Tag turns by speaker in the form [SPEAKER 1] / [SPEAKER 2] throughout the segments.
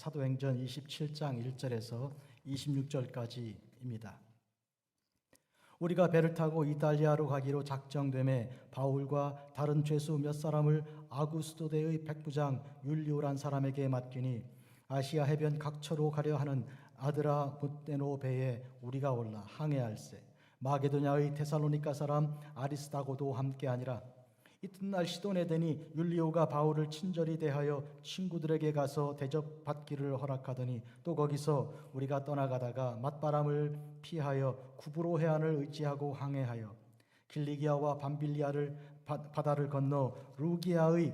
[SPEAKER 1] 사도행전 27장 1절에서 26절까지입니다. 우리가 배를 타고 이탈리아로 가기로 작정되매 바울과 다른 죄수 몇 사람을 아구스도대의 백부장 율리오란 사람에게 맡기니 아시아 해변 각처로 가려 하는 아드라무테노 배에 우리가 올라 항해할세. 마게도냐의 데살로니가 사람 아리스다고도 함께하니라. 이튿날 시돈에 되니 율리오가 바울을 친절히 대하여 친구들에게 가서 대접받기를 허락하더니 또 거기서 우리가 떠나가다가 맞바람을 피하여 구브로 해안을 의지하고 항해하여 길리기아와 밤빌리아를 바다를 건너 루기아의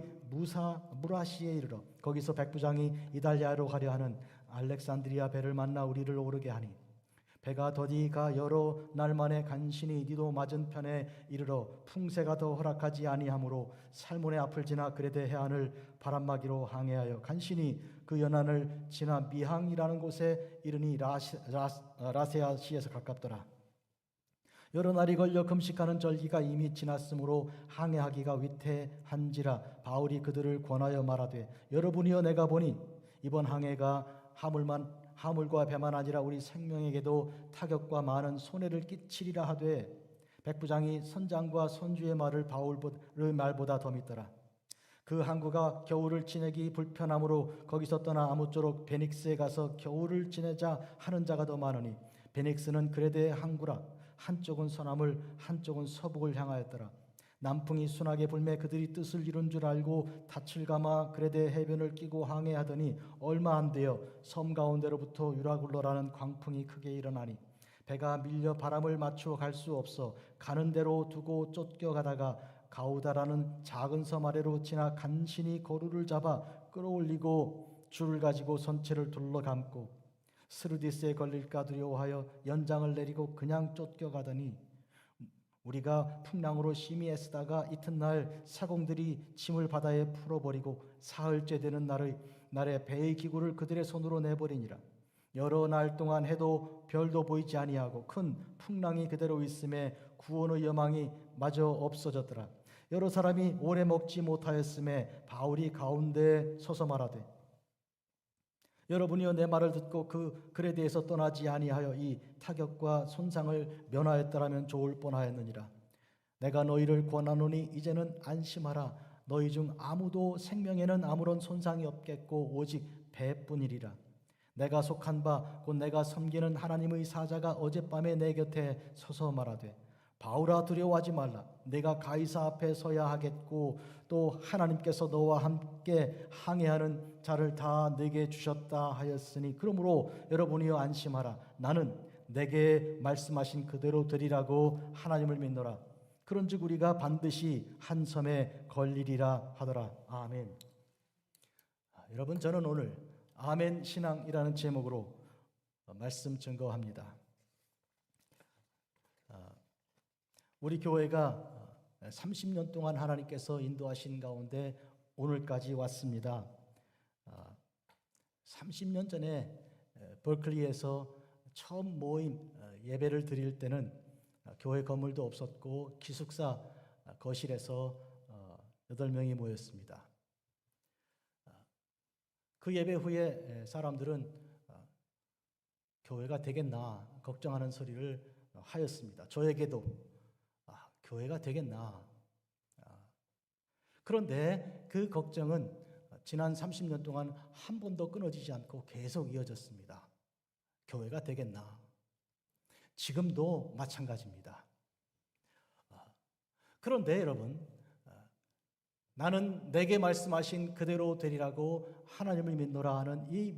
[SPEAKER 1] 무라시에 이르러 거기서 백부장이 이달리아로 가려 하는 알렉산드리아 배를 만나 우리를 오르게 하니 배가 더디 가 여러 날 만에 간신히 니도 맞은편에 이르러 풍세가 더 허락하지 아니하므로 살몬의 앞을 지나 그레데 해안을 바람막이로 항해하여 간신히 그 연안을 지나 미항이라는 곳에 이르니 라세아시에서 가깝더라. 여러 날이 걸려 금식하는 절기가 이미 지났으므로 항해하기가 위태한지라 바울이 그들을 권하여 말하되 여러분이여 내가 보니 이번 항해가 하물과 배만 아니라 우리 생명에게도 타격과 많은 손해를 끼치리라 하되 백부장이 선장과 선주의 말을 바울의 말보다 더 믿더라. 그 항구가 겨울을 지내기 불편하므로 거기서 떠나 아무쪼록 베닉스에 가서 겨울을 지내자 하는 자가 더 많으니 베닉스는 그레데의 항구라. 한쪽은 서남을 한쪽은 서북을 향하였더라. 남풍이 순하게 불매 그들이 뜻을 이룬 줄 알고 닻을 감아 그레데 해변을 끼고 항해하더니 얼마 안 되어 섬 가운데로부터 유라굴로라는 광풍이 크게 일어나니 배가 밀려 바람을 맞추어 갈 수 없어 가는 대로 두고 쫓겨가다가 가우다라는 작은 섬 아래로 지나 간신히 거루를 잡아 끌어올리고 줄을 가지고 선체를 둘러감고 스르디스에 걸릴까 두려워하여 연장을 내리고 그냥 쫓겨가더니 우리가 풍랑으로 심히 애쓰다가 이튿날 사공들이 짐을 바다에 풀어버리고 사흘째 되는 날에 배의 기구를 그들의 손으로 내버리니라. 여러 날 동안 해도 별도 보이지 아니하고 큰 풍랑이 그대로 있음에 구원의 여망이 마저 없어졌더라. 여러 사람이 오래 먹지 못하였음에 바울이 가운데 서서 말하되 여러분이여 내 말을 듣고 글에 대해서 떠나지 아니하여 이 타격과 손상을 면하였더라면 좋을 뻔하였느니라. 내가 너희를 권하노니 이제는 안심하라. 너희 중 아무도 생명에는 아무런 손상이 없겠고 오직 배뿐이리라. 내가 속한 바 곧 내가 섬기는 하나님의 사자가 어젯밤에 내 곁에 서서 말하되 바울아 두려워하지 말라. 내가 가이사 앞에 서야 하겠고 또 하나님께서 너와 함께 항해하는 자를 다 내게 주셨다 하였으니 그러므로 여러분이여 안심하라. 나는 내게 말씀하신 그대로 되리라고 하나님을 믿노라. 그런즉 우리가 반드시 한 섬에 걸리리라 하더라. 아멘. 여러분 저는 오늘 아멘 신앙이라는 제목으로 말씀 증거합니다. 우리 교회가 30년 동안 하나님께서 인도하신 가운데 오늘까지 왔습니다. 30년 전에 버클리에서 처음 모임 예배를 드릴 때는 교회 건물도 없었고 기숙사 거실에서 8명이 모였습니다. 그 예배 후에 사람들은 교회가 되겠나 걱정하는 소리를 하였습니다. 저에게도 교회가 되겠나. 그런데 그 걱정은 지난 30년 동안 한 번도 끊어지지 않고 계속 이어졌습니다. 교회가 되겠나. 지금도 마찬가지입니다. 그런데 여러분, 나는 내게 말씀하신 그대로 되리라고 하나님을 믿노라 하는 이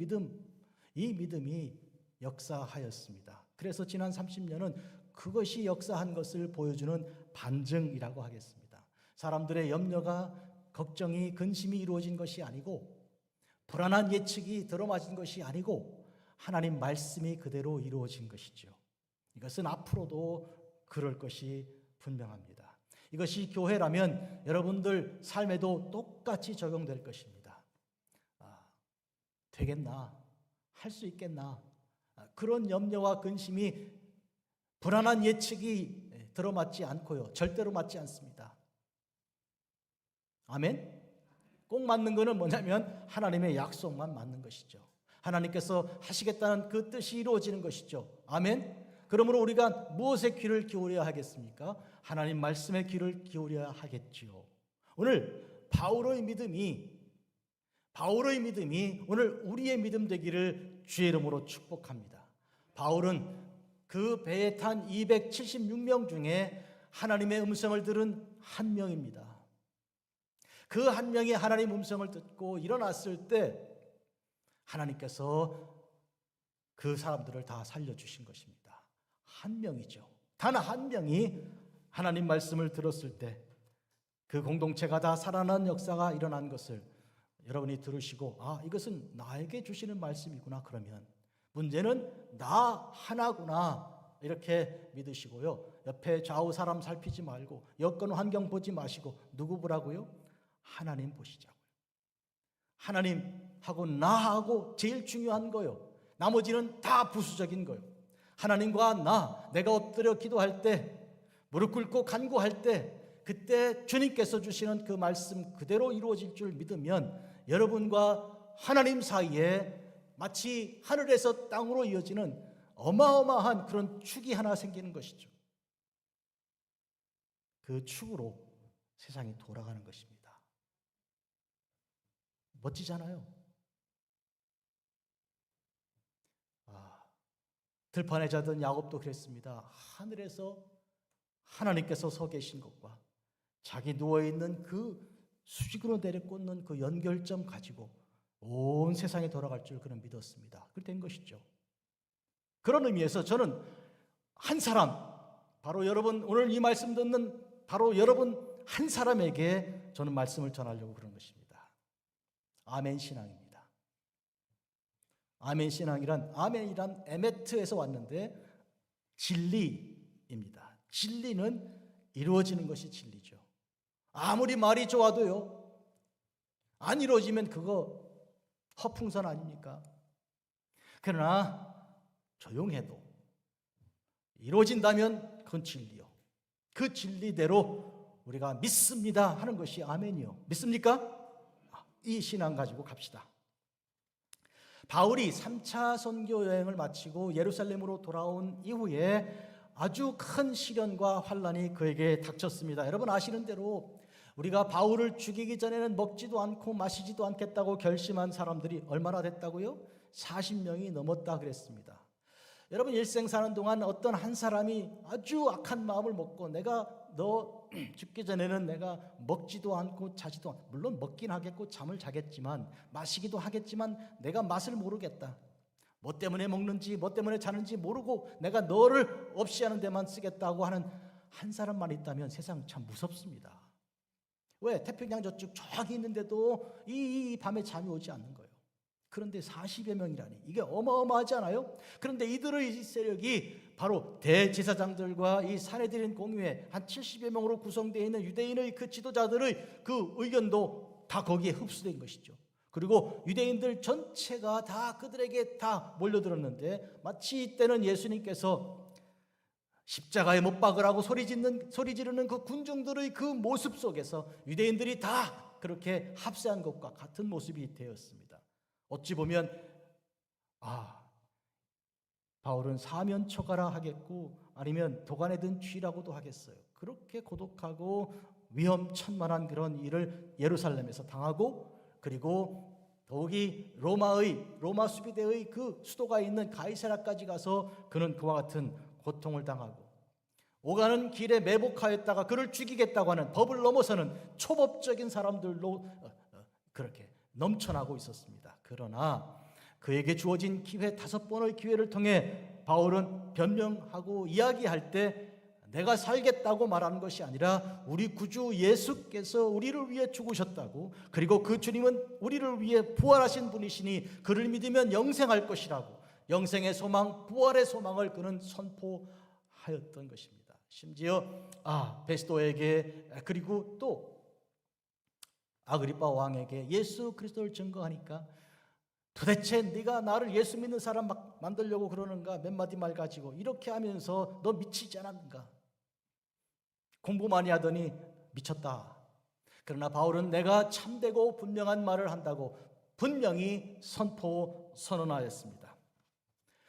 [SPEAKER 1] 믿음이 역사하였습니다. 그래서 지난 30년은 그것이 역사한 것을 보여주는 반증이라고 하겠습니다. 사람들의 염려가 걱정이 근심이 이루어진 것이 아니고 불안한 예측이 들어맞은 것이 아니고 하나님 말씀이 그대로 이루어진 것이죠. 이것은 앞으로도 그럴 것이 분명합니다. 이것이 교회라면 여러분들 삶에도 똑같이 적용될 것입니다. 되겠나? 할 수 있겠나? 그런 염려와 근심이 불안한 예측이 들어맞지 않고요. 절대로 맞지 않습니다. 아멘? 꼭 맞는 것은 뭐냐면 하나님의 약속만 맞는 것이죠. 하나님께서 하시겠다는 그 뜻이 이루어지는 것이죠. 아멘. 그러므로 우리가 무엇에 귀를 기울여야 하겠습니까? 하나님 말씀에 귀를 기울여야 하겠지요. 오늘 바울의 믿음이 오늘 우리의 믿음 되기를 주의 이름으로 축복합니다. 바울은 그 배에 탄 276명 중에 하나님의 음성을 들은 한 명입니다. 그 한 명이 하나님 음성을 듣고 일어났을 때 하나님께서 그 사람들을 다 살려주신 것입니다. 한 명이죠. 단 한 명이 하나님 말씀을 들었을 때 그 공동체가 다 살아난 역사가 일어난 것을 여러분이 들으시고, 아, 이것은 나에게 주시는 말씀이구나. 그러면 문제는 나 하나구나 이렇게 믿으시고요. 옆에 좌우 사람 살피지 말고 여건 환경 보지 마시고 누구 보라고요? 하나님 보시자고요. 하나님하고 나하고 제일 중요한 거요. 나머지는 다 부수적인 거요. 하나님과 내가 엎드려 기도할 때, 무릎 꿇고 간구할 때, 그때 주님께서 주시는 그 말씀 그대로 이루어질 줄 믿으면 여러분과 하나님 사이에 마치 하늘에서 땅으로 이어지는 어마어마한 그런 축이 하나 생기는 것이죠. 그 축으로 세상이 돌아가는 것입니다. 멋지잖아요. 들판에 자던 야곱도 그랬습니다. 하늘에서 하나님께서 서 계신 것과 자기 누워있는 그 수직으로 내려꽂는 그 연결점 가지고 온 세상이 돌아갈 줄 그는 믿었습니다. 그렇게 된 것이죠. 그런 의미에서 저는 한 사람, 바로 여러분, 오늘 이 말씀 듣는 바로 여러분 한 사람에게 저는 말씀을 전하려고 그런 것입니다. 아멘 신앙입니다. 아멘 신앙이란, 아멘이란 에메트에서 왔는데 진리입니다. 진리는 이루어지는 것이 진리죠. 아무리 말이 좋아도요, 안 이루어지면 그거 허풍선 아닙니까? 그러나 조용해도 이루어진다면 그건 진리요. 그 진리대로 우리가 믿습니다 하는 것이 아멘이요. 믿습니까? 이 신앙 가지고 갑시다. 바울이 3차 선교 여행을 마치고 예루살렘으로 돌아온 이후에 아주 큰 시련과 환란이 그에게 닥쳤습니다. 여러분 아시는 대로 우리가 바울을 죽이기 전에는 먹지도 않고 마시지도 않겠다고 결심한 사람들이 얼마나 됐다고요? 40명이 넘었다 그랬습니다. 여러분 일생 사는 동안 어떤 한 사람이 아주 악한 마음을 먹고 내가 너 죽기 전에는 내가 먹지도 않고 자지도 않고, 물론 먹긴 하겠고 잠을 자겠지만 마시기도 하겠지만 내가 맛을 모르겠다. 뭐 때문에 먹는지 뭐 때문에 자는지 모르고 내가 너를 없이 하는 데만 쓰겠다고 하는 한 사람만 있다면 세상 참 무섭습니다. 왜? 태평양 저쪽 저기 있는데도 이 밤에 잠이 오지 않는 거예요. 그런데 40여 명이라니 이게 어마어마하지 않아요? 그런데 이들의 세력이 바로 대제사장들과 이 산헤드린 공회에 한 70여 명으로 구성되어 있는 유대인의 그 지도자들의 그 의견도 다 거기에 흡수된 것이죠. 그리고 유대인들 전체가 다 그들에게 다 몰려들었는데 마치 이때는 예수님께서 십자가에 못 박으라고 소리 지르는 그 군중들의 그 모습 속에서 유대인들이 다 그렇게 합세한 것과 같은 모습이 되었습니다. 어찌 보면 바울은 사면초가라 하겠고 아니면 도간에 든 쥐라고도 하겠어요. 그렇게 고독하고 위험천만한 그런 일을 예루살렘에서 당하고, 그리고 더욱이 로마 수비대의 그 수도가 있는 가이사라까지 가서 그는 그와 같은 고통을 당하고, 오가는 길에 매복하였다가 그를 죽이겠다고 하는 법을 넘어서는 초법적인 사람들로 그렇게 넘쳐나고 있었습니다. 그러나 그에게 주어진 기회 5번의 기회를 통해 바울은 변명하고 이야기할 때 내가 살겠다고 말하는 것이 아니라 우리 구주 예수께서 우리를 위해 죽으셨다고, 그리고 그 주님은 우리를 위해 부활하신 분이시니 그를 믿으면 영생할 것이라고, 영생의 소망, 부활의 소망을 그는 선포하였던 것입니다. 심지어 베스도에게, 그리고 또 아그리빠 왕에게 예수 그리스도를 증거하니까 도대체 네가 나를 예수 믿는 사람 막 만들려고 그러는가, 몇 마디 말 가지고 이렇게 하면서 너 미치지 않았는가, 공부 많이 하더니 미쳤다. 그러나 바울은 내가 참되고 분명한 말을 한다고 분명히 선언하였습니다.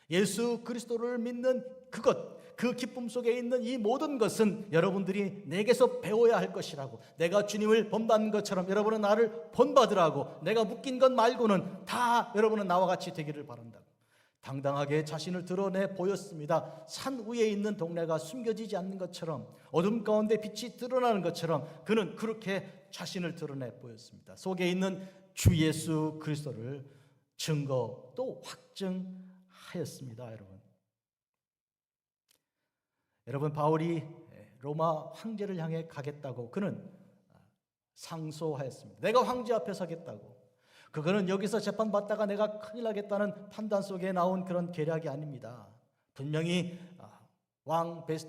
[SPEAKER 1] 예수 그리스도를 믿는 그 기쁨 속에 있는 이 모든 것은 여러분들이 내게서 배워야 할 것이라고, 내가 주님을 본받는 것처럼 여러분은 나를 본받으라고, 내가 묶인 것 말고는 다 여러분은 나와 같이 되기를 바란다고 당당하게 자신을 드러내 보였습니다. 산 위에 있는 동네가 숨겨지지 않는 것처럼, 어둠 가운데 빛이 드러나는 것처럼 그는 그렇게 자신을 드러내 보였습니다. 속에 있는 주 예수 그리스도를 증거 또 확증하였습니다. 여러분 바울이 로마 황제를 향해 가겠다고 그는 상소하였습니다. 내가 황제 앞에 서겠다고. 그거는 여기서 재판받다가 내가 큰일 나겠다는 판단 속에 나온 그런 계략이 아닙니다. 분명히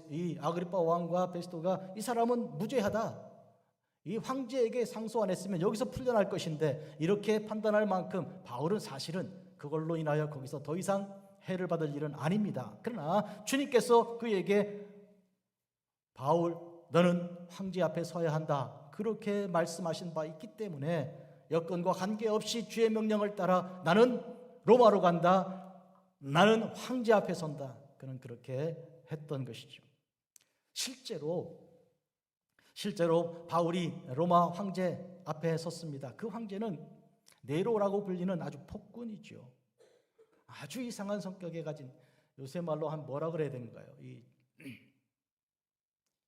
[SPEAKER 1] 이 아그리파 왕과 베스토가 이 사람은 무죄하다, 이 황제에게 상소 안 했으면 여기서 풀려날 것인데 이렇게 판단할 만큼 바울은 사실은 그걸로 인하여 거기서 더 이상 해를 받을 일은 아닙니다. 그러나 주님께서 그에게 바울 너는 황제 앞에 서야 한다 그렇게 말씀하신 바 있기 때문에 여건과 관계없이 주의 명령을 따라 나는 로마로 간다, 나는 황제 앞에 선다, 그는 그렇게 했던 것이죠. 실제로 바울이 로마 황제 앞에 섰습니다. 그 황제는 네로라고 불리는 아주 폭군이죠. 아주 이상한 성격에 가진, 요새 말로 한 뭐라 그래야 되는가요?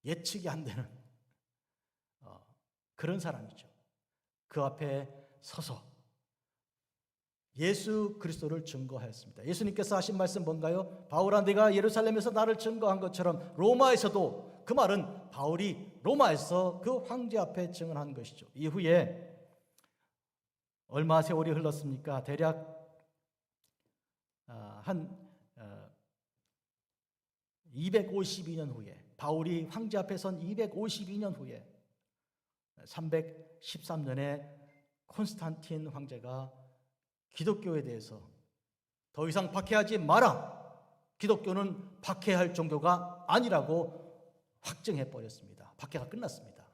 [SPEAKER 1] 예측이 안 되는 그런 사람이죠. 그 앞에 서서 예수 그리스도를 증거하였습니다. 예수님께서 하신 말씀 뭔가요? 바울아 네가 예루살렘에서 나를 증거한 것처럼 로마에서도, 그 말은 바울이 로마에서 그 황제 앞에 증언한 것이죠. 이후에 얼마 세월이 흘렀습니까? 대략 한 252년 후에, 바울이 황제 앞에 선 252년 후에 313년에 콘스탄틴 황제가 기독교에 대해서 더 이상 박해하지 마라, 기독교는 박해할 종교가 아니라고 확증해 버렸습니다. 박해가 끝났습니다.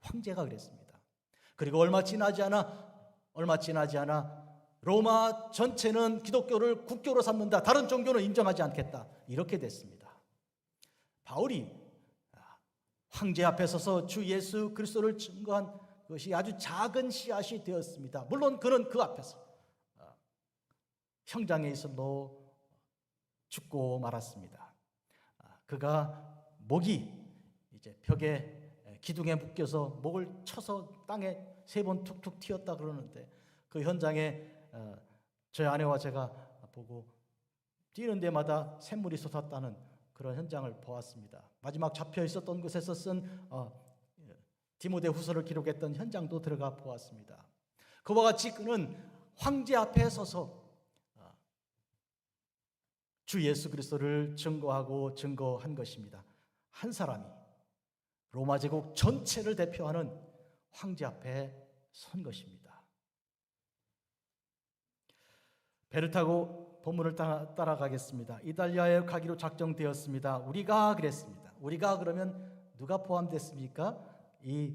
[SPEAKER 1] 황제가 그랬습니다. 그리고 얼마 지나지 않아 로마 전체는 기독교를 국교로 삼는다, 다른 종교는 인정하지 않겠다, 이렇게 됐습니다. 바울이 황제 앞에 서서 주 예수 그리스도를 증거한 것이 아주 작은 씨앗이 되었습니다. 물론 그는 그 앞에서 형장에 있어도 죽고 말았습니다. 그가 목이 이제 벽에 기둥에 묶여서 목을 쳐서 땅에 3번 툭툭 튀었다 그러는데, 그 현장에 저희 아내와 제가 보고 뛰는 데마다 샘물이 솟았다는 그런 현장을 보았습니다. 마지막 잡혀 있었던 곳에서 쓴 디모데 후서를 기록했던 현장도 들어가 보았습니다. 그와 같이 그는 황제 앞에 서서 주 예수 그리스도를 증거한 것입니다. 한 사람이 로마 제국 전체를 대표하는 황제 앞에 선 것입니다. 배를 타고 본문을 따라가겠습니다. 이탈리아에 가기로 작정되었습니다. 우리가 그랬습니다. 우리가 그러면 누가 포함됐습니까? 이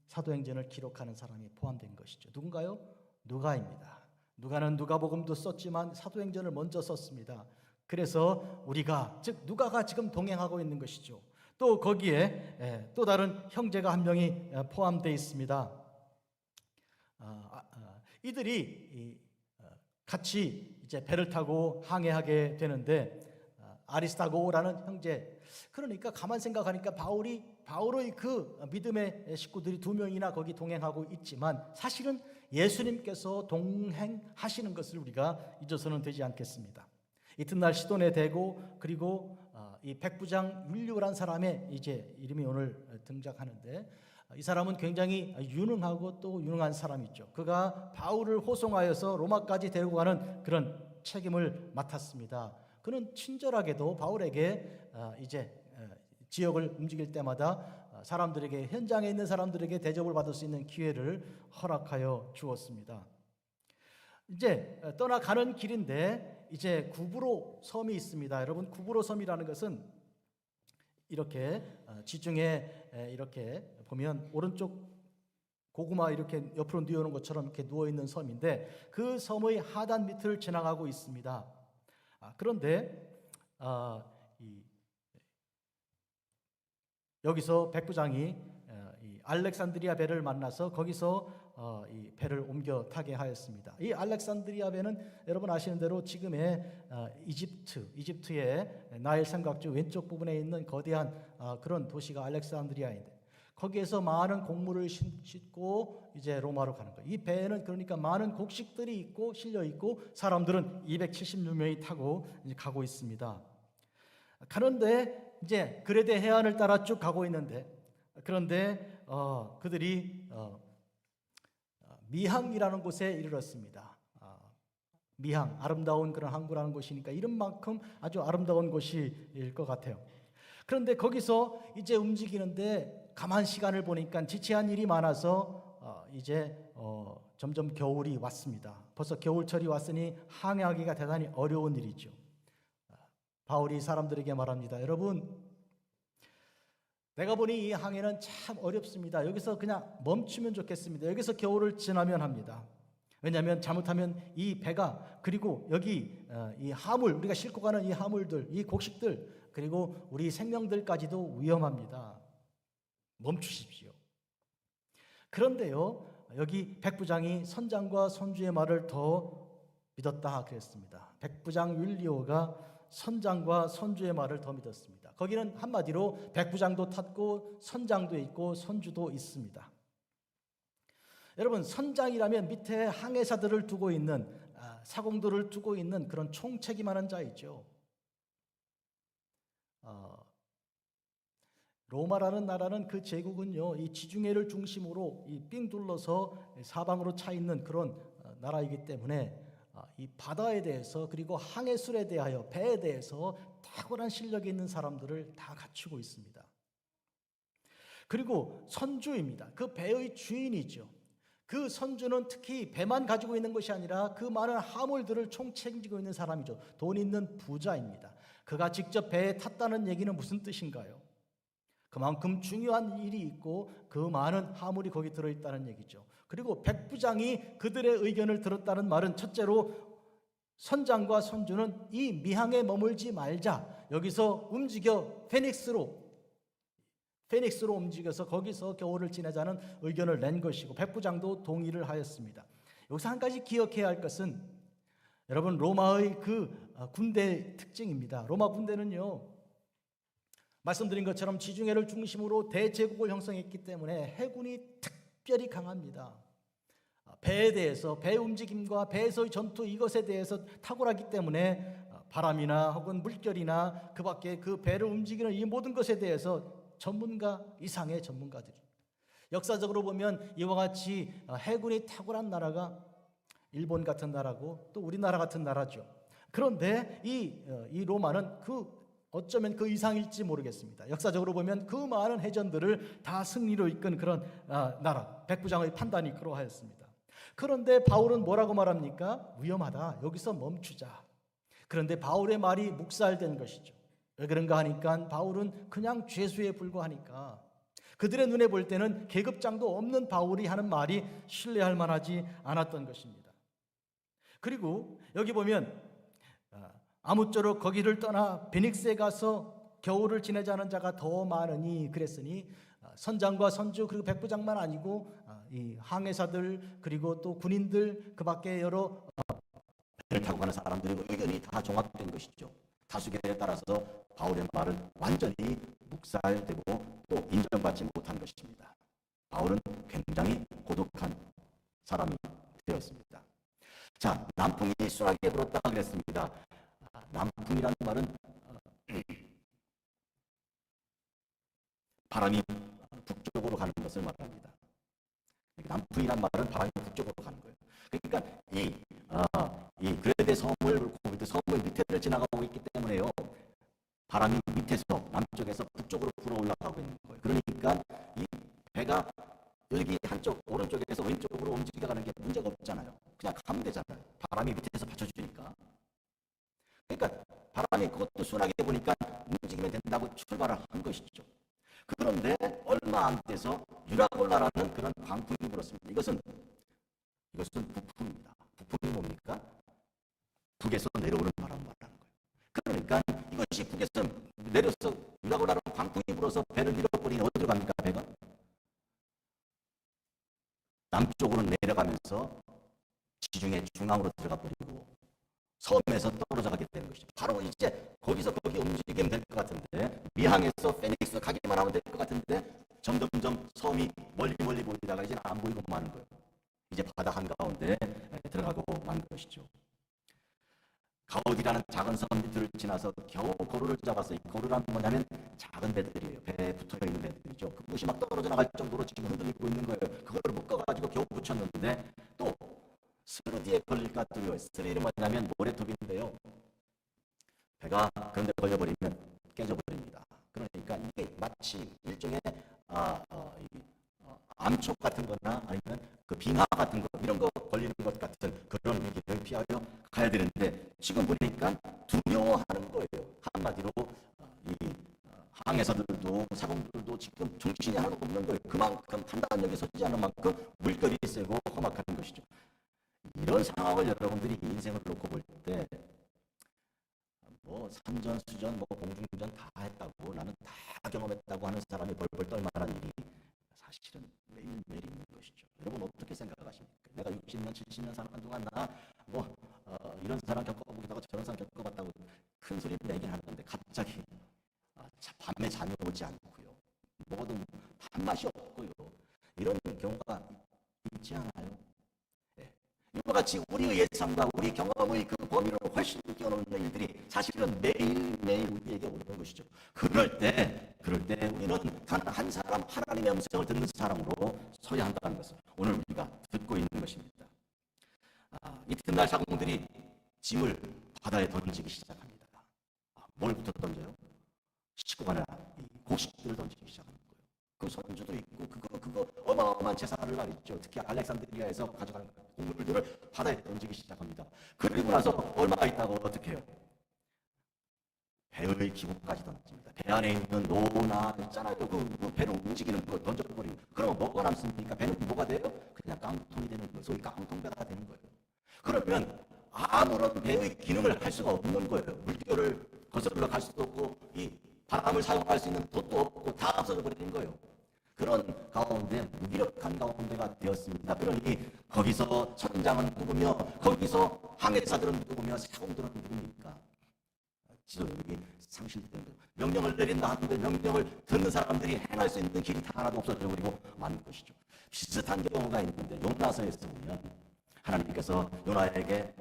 [SPEAKER 1] 사도행전을 기록하는 사람이 포함된 것이죠. 누군가요? 누가입니다. 누가는 누가복음도 썼지만 사도행전을 먼저 썼습니다. 그래서 우리가, 즉 누가가 지금 동행하고 있는 것이죠. 또 거기에 또 다른 형제가 한 명이 포함되어 있습니다. 이들이 같이 이제 배를 타고 항해하게 되는데, 아리스타고라는 형제, 그러니까 가만 생각하니까 바울의 그 믿음의 식구들이 2명이나 거기 동행하고 있지만 사실은 예수님께서 동행하시는 것을 우리가 잊어서는 되지 않겠습니다. 이튿날 시돈에 대고, 그리고 이 백부장 율리오라는 사람의 이제 이름이 오늘 등장하는데, 이 사람은 굉장히 유능하고 또 유능한 사람이죠. 그가 바울을 호송하여서 로마까지 데리고 가는 그런 책임을 맡았습니다. 그는 친절하게도 바울에게 이제 지역을 움직일 때마다 사람들에게, 현장에 있는 사람들에게 대접을 받을 수 있는 기회를 허락하여 주었습니다. 이제 떠나가는 길인데 이제 구브로 섬이 있습니다. 여러분, 구브로 섬이라는 것은 이렇게 지중해 이렇게 보면 오른쪽 고구마 이렇게 옆으로 뉘어놓은 것처럼 이렇게 누워있는 섬인데 그 섬의 하단 밑을 지나가고 있습니다. 그런데 여기서 백부장이 이 알렉산드리아 배를 만나서 거기서 이 배를 옮겨 타게 하였습니다. 이 알렉산드리아 배는 여러분 아시는 대로 지금의 이집트의 나일 삼각주 왼쪽 부분에 있는 거대한 그런 도시가 알렉산드리아인데 거기에서 많은 곡물을 싣고 이제 로마로 가는 거예요. 이 배에는 그러니까 많은 곡식들이 있고 실려 있고 사람들은 276명이 타고 이제 가고 있습니다. 그런데 이제 그레데 해안을 따라 쭉 가고 있는데 그런데 그들이 미항이라는 곳에 이르렀습니다. 미항, 아름다운 그런 항구라는 곳이니까 이름만큼 아주 아름다운 곳일 것 같아요. 그런데 거기서 이제 움직이는데 가만 시간을 보니까 지체한 일이 많아서 이제 점점 겨울이 왔습니다. 벌써 겨울철이 왔으니 항해하기가 대단히 어려운 일이죠. 바울이 사람들에게 말합니다. 여러분, 내가 보니 이 항해는 참 어렵습니다. 여기서 그냥 멈추면 좋겠습니다. 여기서 겨울을 지나면 합니다. 왜냐하면 잘못하면 이 배가 그리고 여기 이 화물, 우리가 싣고 가는 이 화물들, 이 곡식들 그리고 우리 생명들까지도 위험합니다. 멈추십시오. 그런데요, 여기 백부장이 선장과 선주의 말을 더 믿었다 그랬습니다. 백부장 율리오가 선장과 선주의 말을 더 믿었습니다. 거기는 한마디로 백부장도 탔고 선장도 있고 선주도 있습니다. 여러분, 선장이라면 밑에 항해사들을 두고 있는 사공들을 두고 있는 그런 총책임하는 자이죠. 로마라는 나라는 그 제국은요, 이 지중해를 중심으로 이 삥 둘러서 사방으로 차 있는 그런 나라이기 때문에 이 바다에 대해서 그리고 항해술에 대하여 배에 대해서 탁월한 실력이 있는 사람들을 다 갖추고 있습니다. 그리고 선주입니다. 그 배의 주인이죠. 그 선주는 특히 배만 가지고 있는 것이 아니라 그 많은 화물들을 총책임지고 있는 사람이죠. 돈 있는 부자입니다. 그가 직접 배에 탔다는 얘기는 무슨 뜻인가요? 그만큼 중요한 일이 있고 그 많은 화물이 거기 들어있다는 얘기죠. 그리고 백부장이 그들의 의견을 들었다는 말은 첫째로 선장과 선주는 이 미항에 머물지 말자. 여기서 움직여 페닉스로 움직여서 거기서 겨울을 지내자는 의견을 낸 것이고 백부장도 동의를 하였습니다. 여기서 한 가지 기억해야 할 것은 여러분 로마의 그 군대 특징입니다. 로마 군대는요, 말씀드린 것처럼 지중해를 중심으로 대제국을 형성했기 때문에 해군이 특별히 강합니다. 배에 대해서, 배 움직임과 배에서의 전투 이것에 대해서 탁월하기 때문에 바람이나 혹은 물결이나 그 밖에 그 배를 움직이는 이 모든 것에 대해서 전문가 이상의 전문가들이. 역사적으로 보면 이와 같이 해군이 탁월한 나라가 일본 같은 나라고 또 우리나라 같은 나라죠. 그런데 이 로마는 어쩌면 그 이상일지 모르겠습니다. 역사적으로 보면 그 많은 해전들을 다 승리로 이끈 그런 나라, 백부장의 판단이 그러하였습니다. 그런데 바울은 뭐라고 말합니까? 위험하다. 여기서 멈추자. 그런데 바울의 말이 묵살된 것이죠. 왜 그런가 하니까 바울은 그냥 죄수에 불과하니까 그들의 눈에 볼 때는 계급장도 없는 바울이 하는 말이 신뢰할 만하지 않았던 것입니다. 그리고 여기 보면 아무쪼록 거기를 떠나 베닉스에 가서 겨울을 지내자는 자가 더 많으니 그랬으니 선장과 선주 그리고 백부장만 아니고 이 항해사들 그리고 또 군인들 그 밖에 여러 배를 타고 가는 사람들의 의견이 다 종합된 것이죠. 다수결에 따라서 바울의 말은 완전히 묵살되고 또 인정받지 못한 것입니다. 바울은 굉장히 고독한 사람이 되었습니다. 자, 남풍이 수하게 불었다 그랬습니다. 남풍이라는 말은 바람이 북쪽으로 가는 것을 말합니다. 남풍이란 말은 바람이 북쪽으로 가는 거예요. 그러니까 이 그레데 섬을 밑에를 지나가고 있기 때문에요. 바람이 밑에서 남쪽에서 북쪽으로 불어올라가고 있는 거예요. 그러니까 이 배가 여기 한쪽 오른쪽에서 왼쪽으로 움직여가는 게 문제가 없잖아요. 그냥 가면 되잖아요. 바람이 밑에서 받쳐주니까. 그러니까 바람이 그것도 순하게 보니까 움직이면 된다고 출발을 한 것이죠.
[SPEAKER 2] 그런데 얼마 안 돼서 유라굴라라는 그런 광풍이 불었습니다. 이것은 북풍입니다. 북풍이 뭡니까? 북에서 내려오는 바람을 말하는 거예요. 그러니까 이것이 북에서 내려서 유라굴라라는 광풍이 불어서 배를 잃어버리니 어디로 갑니까? 배가 남쪽으로 내려가면서 지중해 중앙으로 들어가 버리고 섬에서 떨어져 가게 되는 것이죠. 바로 이제 거기서 거기 움직이면 될 것 같은데, 미항에서 페닉스 가기만 하면 될 것 같은데 점점점 섬이 멀리 보이다가 이제는 안 보이고 마는 거예요. 이제 바다 한가운데 들어가고 만 것이죠. 가우디라는 작은 섬 밑을 지나서 겨우 고루를 잡았어요. 이 고루란 뭐냐면 작은 배들이에요. 배에 붙어있는 배들이죠. 그것이 막 떨어져 나갈 정도로 지금 흔들리고 있는 거예요. 그걸 묶어가지고 겨우 붙였는데 또 스르디에 걸릴까 두려워요. 스르디는 뭐냐면 모래톱인데요. 배가 그런데 걸려버리면 깨져버립니다. 그러니까 이게 마치 일종의 암초 같은 거나 아니면 그 빙하 같은 거 이런 거 걸리는 것 같은 그런 위기를 피하여 가야 되는데 지금 보니까 두려워하는 거예요. 한마디로 이 항해사들도 사공들도 지금 정신이 하나도 없는 거예요. 그만큼 판단력이 서지 않은 만큼 물결이 세고 험악한 것이죠. 이런 상황을 여러분들이 인생을 놓고 볼 때 뭐 산전, 수전, 뭐 공중전 다 했다고 나는 다 경험했다고 하는 사람이 벌벌 떨만한 일이 사실은 매일매일 있는 것이죠. 여러분 어떻게 생각하십니까? 내가 60년, 70년 사는 동안 나 이런 사람 겪어보기도 하고 저런 사람 겪어봤다고 큰 소리 내긴 하는데 갑자기 밤에 잠이 오지 않고요. 뭐든 밥맛이 없고요. 이런 경우가 있지 않아요? 이와 같이 우리의 예상과 우리 경험의 그 범위를 훨씬 뛰어넘는 일들이 사실은 매일매일 우리에게 오는 것이죠. 그럴 때 우리는 단 한 사람 하나님의 음성을 듣는 사람으로 서야 한다는 것을 오늘 우리가 듣고 있는 것입니다. 이튿날 사공들이 짐을 바다에 던지기 시작합니다. 뭘부터 던져요? 식구간에 곡식들을 던지기 시작합니다. 그 손주도 있고 그거 어마어마한 재산을 말이죠. 특히 알렉산드리아에서 가져가는 곡물들을 바다에 던지기 시작합니다. 그리고 나서 얼마 있다고 어떻게 해요? 배의 기구까지 던집니다. 배 안에 있는 노나 있잖아요. 그 배로 움직이는 거 던져버리고 그러면 뭐가 남습니까? 배는 뭐가 돼요? 그냥 깡통이 되는 거예요. 소위 깡통배가 되는 거예요. 그러면 아무런 배의 기능을 할 수가 없는 거예요. 물결을 거슬러 갈 수도 없고 이 바람을 사용할 수 있는 돛도 없고 다 없어져 버리는 거예요. 그런 가운데 무기력한 가운데가 되었습니다. 그러니 거기서 선장은 누구며 거기서 항해사들은 누구며 사공들은 누굽니까? 지도력이 상실된 거예요. 명령을 내린다 하는데 명령을 듣는 사람들이 행할 수 있는 길이 하나도 없어져 버리고 만 것이죠. 비슷한 경우가 있는데 요나서에서 보면 하나님께서 요나에게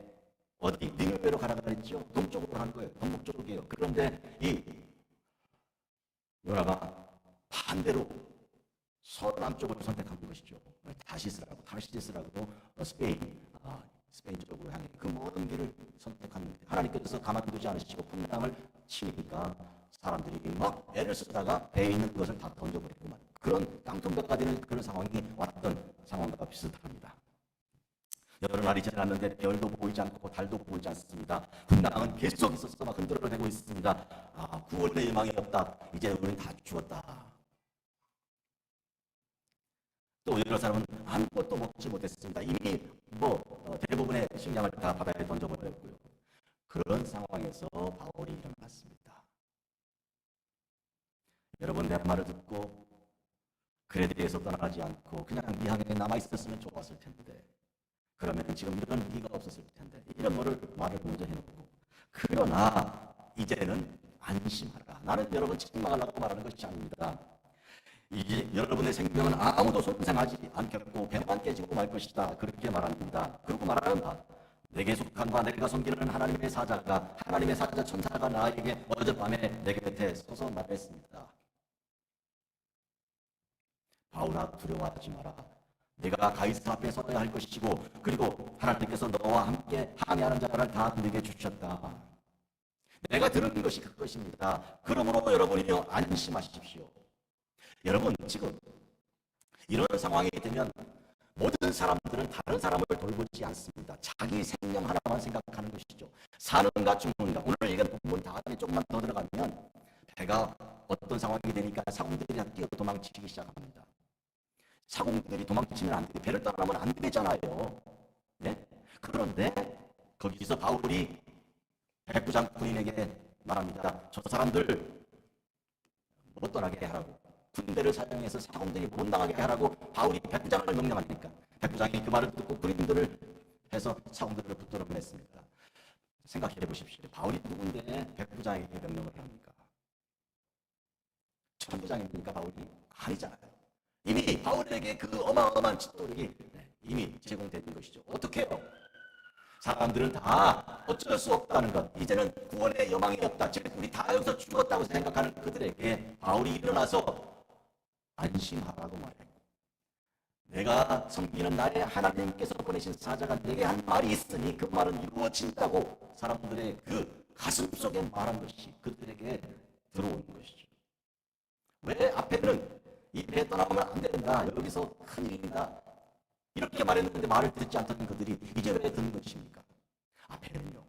[SPEAKER 2] 어디 니느웨로 가라고 했죠. 동쪽으로 간 거예요. 동북쪽이에요. 그런데 이 요나가 반대로 서남쪽을 선택한 것이죠. 타시스라고 스페인 쪽으로 향해 그 모든 길을 선택하는데 하나님께서 가만두지 않으시고 풍랑을 치니까 사람들이 막 애를 쓰다가 배에 있는 것을 다 던져버리고만 그런 깡통배가 되는 그런 상황이 왔던 상황과 비슷합니다. 여러 날이 지났는데 별도 보이지 않고 달도 보이지 않습니다. 풍랑은 계속 있어서 막 흔들어대고 있습니다. 구원의 희망이 없다. 이제 우리는 다 죽었다. 또 여러 사람은 아무것도 먹지 못했습니다. 이미 대부분의 식량을 다 바다에 던져버렸고요. 그런 상황에서 바울이 일어났습니다. 여러분 내 말을 듣고 그레데에서 떠나지 않고 그냥 미항에 남아있었으면 좋았을 텐데 그러면 지금 이런 위기가 없었을 텐데 이런 말을 먼저 해놓고 그러나 이제는 안심하라. 나는 여러분 책망하려고 말하는 것이 아닙니다. 이제 여러분의 생명은 아무도 손상하지 않겠고 배만 깨지고 말 것이다. 그렇게 말합니다. 그리고 말한다. 내게 속한 바 내가 섬기는 하나님의 사자 천사가 나에게 어젯밤에 내 곁에 서서 말했습니다. 바울아 두려워하지 마라. 네가 가이사 앞에 서야 할 것이고 그리고 하나님께서 너와 함께 항해하는 자를 다 내게 주셨다. 내가 들은 것이 그것입니다. 그러므로 여러분이요 안심하십시오. 여러분 지금 이런 상황이 되면 모든 사람들은 다른 사람을 돌보지 않습니다. 자기 생명 하나만 생각하는 것이죠. 사는가 죽는가. 오늘 얘기한 부분 다음에 조금만 더 들어가면 배가 어떤 상황이 되니까 사공들이 뛰어 도망치기 시작합니다. 사공들이 도망치면 안 돼. 배를 떠나면 안 되잖아요. 네? 그런데 거기서 바울이 백부장 군인에게 말합니다. 저 사람들 못 떠나게 하라고. 군대를 사용해서 사공들이 못 나가게 하라고 바울이 백부장을 명령하니까 백부장이 그 말을 듣고 군인들을 해서 사공들을 붙들어 냈습니다. 생각해 보십시오. 바울이 누군데 백부장에게 명령을 합니까? 천부장입니까? 바울이? 아니잖아요. 이미 바울에게 그 어마어마한 칫도력이 이미 제공된 것이죠. 어떻게 해요? 사람들은 다 어쩔 수 없다는 것, 이제는 구원의 여망이 없다, 즉 우리 다 여기서 죽었다고 생각하는 그들에게 바울이 일어나서 안심하라고 말해요. 내가 섬기는 나의 하나님께서 보내신 사자가 내게 한 말이 있으니 그 말은 이루어진다고 사람들의 그 가슴 속에 말한 것이 그들에게 들어오는 것이죠. 왜 앞에는 이 배 떠나면 안 된다, 여기서 큰일이다 이렇게 말했는데 말을 듣지 않던 그들이 이제 왜 듣는 것입니까? 앞에는요,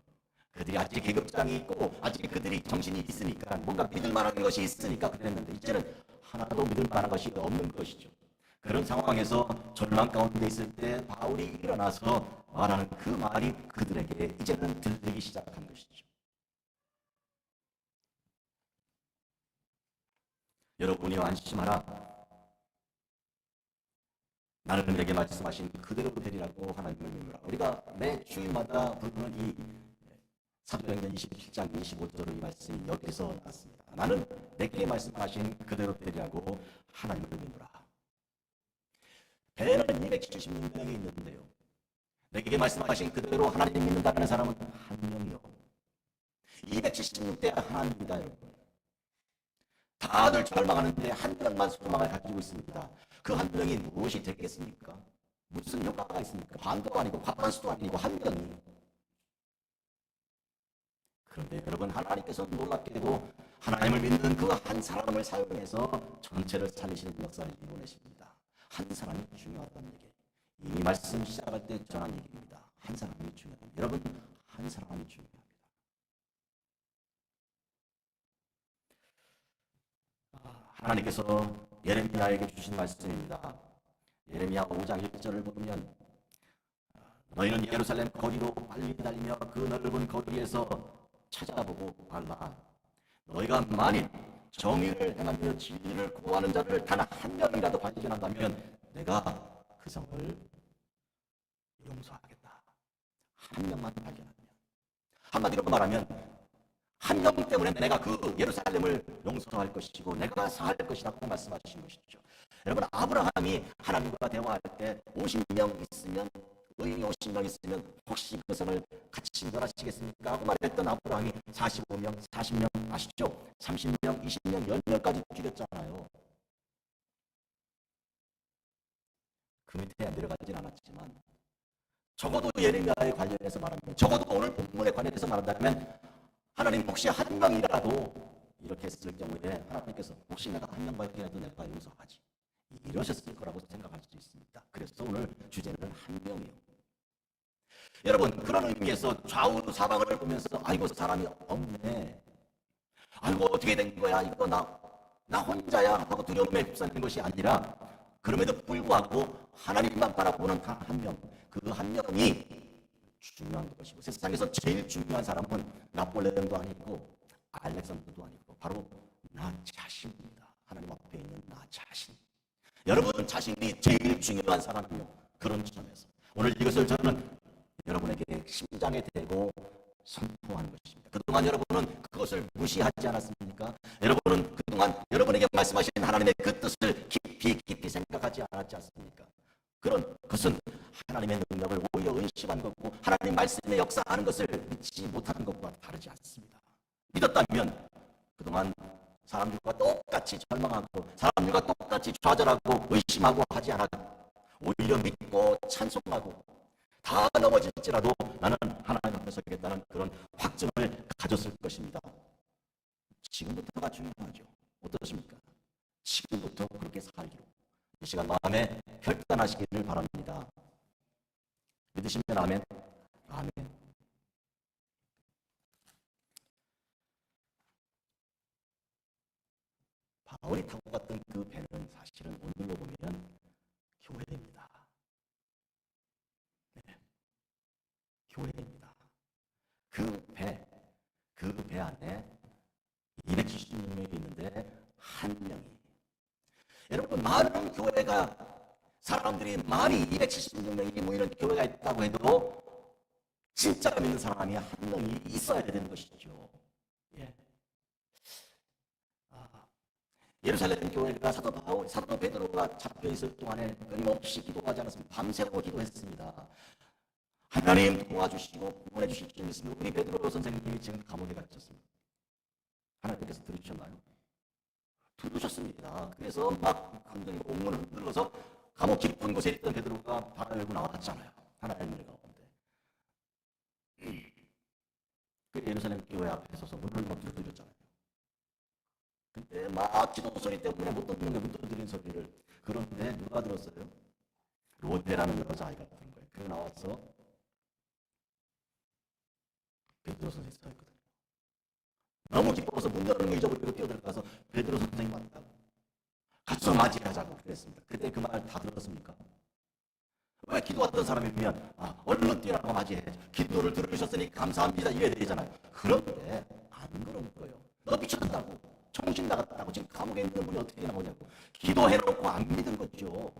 [SPEAKER 2] 그들이 아직 계급장이 있고 아직 그들이 정신이 있으니까 뭔가 믿을 만한 것이 있으니까 그랬는데 이제는 하나도 믿을 만한 것이 없는 것이죠. 그런 상황에서 절망 가운데 있을 때 바울이 일어나서 말하는 그 말이 그들에게 이제는 들리기 시작한 것이죠. 여러분이 안심하라, 나는 내게 말씀하신 그대로 되리라고 하나님을 믿노라. 우리가 매 주일마다 부르는 이 사도행전 27장 25절의 이 말씀이 여기서 나왔습니다. 나는 내게 말씀하신 그대로 되리라고 하나님을 믿노라. 배는 276명이 있는데요, 내게 말씀하신 그대로 하나님 믿는다는 사람은 한 명이요. 276대 하나님입니다, 여러분. 다들 절망하는데 한 명만 소망을 가지고 있습니다. 그 한 명이 무엇이 되겠습니까? 무슨 효과가 있습니까? 반도 아니고 과반수도 아니고 한 명이. 그런데 여러분, 하나님께서 놀랍게도 하나님을 믿는 그 한 사람을 사용해서 전체를 살리시는 역사를 이루어내십니다. 한 사람이 중요하다는 얘기, 이미 말씀 시작할 때 전한 얘기입니다. 한 사람이 중요합니다. 여러분, 한 사람이 중요합니다. 하나님께서 예레미야에게 주신 말씀입니다. 예레미야 5장 1절을 보면 너희는 예루살렘 거리로 빨리 달리며 그 넓은 거리에서 찾아보고 발라. 너희가 만일 정의를 행하며 진리를 구하는 자를 단 한 명이라도 발견한다면 내가 그 성을 용서하겠다. 한 명만 발견하면, 한마디로 말하면 한 명 때문에 내가 그 예루살렘을 용서할 것이고 내가 사할 것이라고 말씀하신 것이죠. 여러분, 아브라함이 하나님과 대화할 때 50명 있으면, 의인이 50명 있으면 혹시 그 성을 같이 멸하시겠습니까? 하고 말했던 아브라함이 45명, 40명 아시죠? 30명, 20명, 10명까지 줄였잖아요. 그 밑에 내려가진 않았지만 적어도 예레미야에 관련해서 말하면, 적어도 오늘 본문에 관련해서 말한다면 하나님 혹시 한 명이라도 이렇게 했을 경우에 하나님께서 혹시 내가 한 명밖에라도 내가 용서하지, 이러셨을 거라고 생각할 수 있습니다. 그래서 오늘 주제는 한 명이요. 여러분, 그런 의미에서 좌우 사방을 보면서 아이고 사람이 없네, 아이고 어떻게 된 거야, 이거 나 혼자야 하고 두려움에 휩싸이는 것이 아니라, 그럼에도 불구하고 하나님만 바라보는 한 명, 그 한 명이 중요한 것이고, 세상에서 제일 중요한 사람은 나폴레옹도 아니고 알렉산더도 아니고 바로 나 자신입니다. 하나님 앞에 있는 나 자신. 여러분 자신이 제일 중요한 사람이요. 그런 점에서 오늘 이것을 저는 여러분에게 심장에 대고 선포하는 것입니다. 그동안 여러분은 그것을 무시하지 않았습니까? 여러분은 그동안 여러분에게 말씀하신 하나님의 그 뜻을 깊이 생각하지 않았지 않습니까? 그런 것은 하나님의 능력을 오히려 의심한 거고, 하나님 말씀의 역사하는 것을 믿지 못하는 것과 다르지 않습니다. 믿었다면 그동안 사람들과 똑같이 절망하고 사람들과 똑같이 좌절하고 의심하고 하지 않았고, 오히려 믿고 찬송하고 다 넘어질지라도 나는 하나님 앞에 서겠다는 그런 확증을 가졌을 것입니다. 지금부터가 중요하죠. 어떻습니까? 지금부터 그렇게 살기로 이 시간 마음에 결단하시기를 바랍니다. 믿으시면 아멘. 아멘. 노아의 타고 갔던 그 배는 사실은 오늘로 보면 교회입니다. 네, 교회입니다. 그 배 안에 276명이 있는데 한 명이, 여러분, 많은 교회가, 사람들이 많이 276명이 모이는 교회가 있다고 해도 진짜 믿는 사람이 한 명이 있어야 되는 것이죠. 예. 예루살렘 교회가 사도 베드로가 잡혀 있을 동안에 끊임없이 기도하지 않았습니다. 밤새고 기도했습니다. 하나님 도와주시고 구원해 주실 줄 믿습니다. 우리 베드로 선생님이 지금 감옥에 갇혔습니다. 하나님께서 들으셨나요? 들으셨습니다. 그래서 막 감정이 옹을 흔들어서 감옥 깊은 곳에 있던 베드로가 발을 열고 나왔잖아요. 하나님의 은혜 가운데. 그 예루살렘 교회 앞에 서서 문을 막 두드렸잖아요. 그때 막 기도 소리 때문에 못 듣는 게 문 두드린 소리를. 그런데 누가 들었어요? 로데라는 여자아이가 들은 거예요. 그래 나와서 베드로 선생님 써있거든요. 너무 기뻐서 문 열는 거 잊어버리고 뛰어들어가서 베드로 선생님 왔다고 가서 맞이하자고 그랬습니다. 그때 그 말 다 들었습니까? 왜 기도했던 사람이면 얼른 뛰어나고 맞이해, 기도를 들으셨으니 감사합니다, 이래야 되잖아요. 그런데 안 그런 거예요. 너 미쳤다고, 정신 나갔다고, 지금 감옥에 있는 분이 어떻게 나오냐고 기도해놓고 안 믿은 거죠.